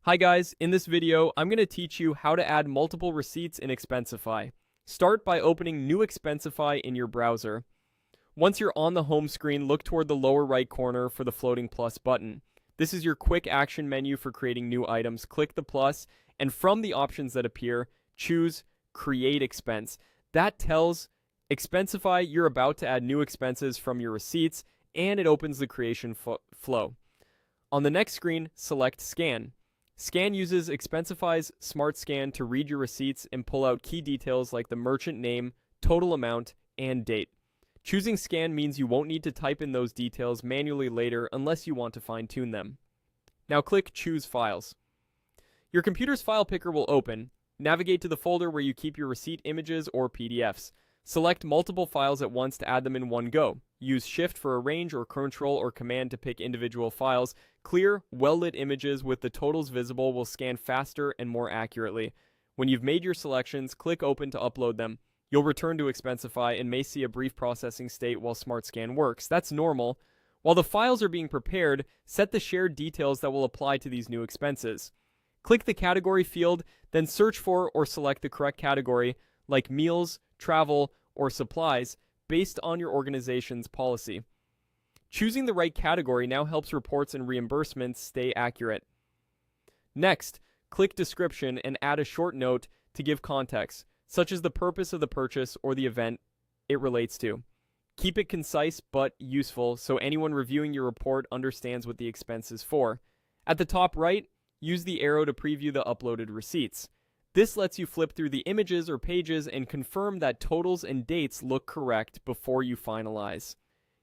Hi guys, in this video, I'm going to teach you how to add multiple receipts in Expensify. Start by opening New Expensify in your browser. Once you're on the home screen, look toward the lower right corner for the floating plus button. This is your quick action menu for creating new items. Click the plus, and from the options that appear, choose Create Expense. That tells Expensify you're about to add new expenses from your receipts, and it opens the creation flow. On the next screen, select Scan. Scan uses Expensify's Smart Scan to read your receipts and pull out key details like the merchant name, total amount, and date. Choosing Scan means you won't need to type in those details manually later unless you want to fine-tune them. Now click Choose Files. Your computer's file picker will open. Navigate to the folder where you keep your receipt images or PDFs. Select multiple files at once to add them in one go. Use Shift for arrange or Control or Command to pick individual files. Clear, well-lit images with the totals visible will scan faster and more accurately. When you've made your selections, click Open to upload them. You'll return to Expensify and may see a brief processing state while Smart Scan works. That's normal. While the files are being prepared, set the shared details that will apply to these new expenses. Click the category field, then search for or select the correct category, like meals, travel, or supplies, based on your organization's policy. Choosing the right category now helps reports and reimbursements stay accurate. Next, click Description and add a short note to give context, such as the purpose of the purchase or the event it relates to. Keep it concise but useful so anyone reviewing your report understands what the expense is for. At the top right, use the arrow to preview the uploaded receipts. This lets you flip through the images or pages and confirm that totals and dates look correct before you finalize.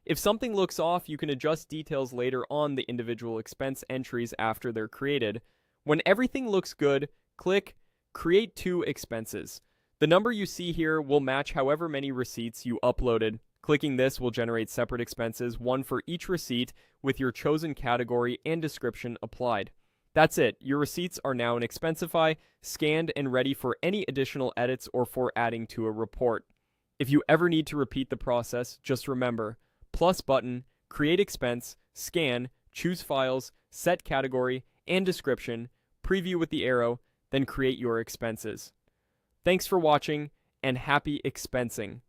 If something looks off, you can adjust details later on the individual expense entries after they're created. When everything looks good, click Create 2 Expenses. The number you see here will match however many receipts you uploaded. Clicking this will generate separate expenses, one for each receipt, with your chosen category and description applied. That's it. Your receipts are now in Expensify, scanned and ready for any additional edits or for adding to a report. If you ever need to repeat the process, just remember, plus button, create expense, scan, choose files, set category and description, preview with the arrow, then create your expenses. Thanks for watching and happy expensing.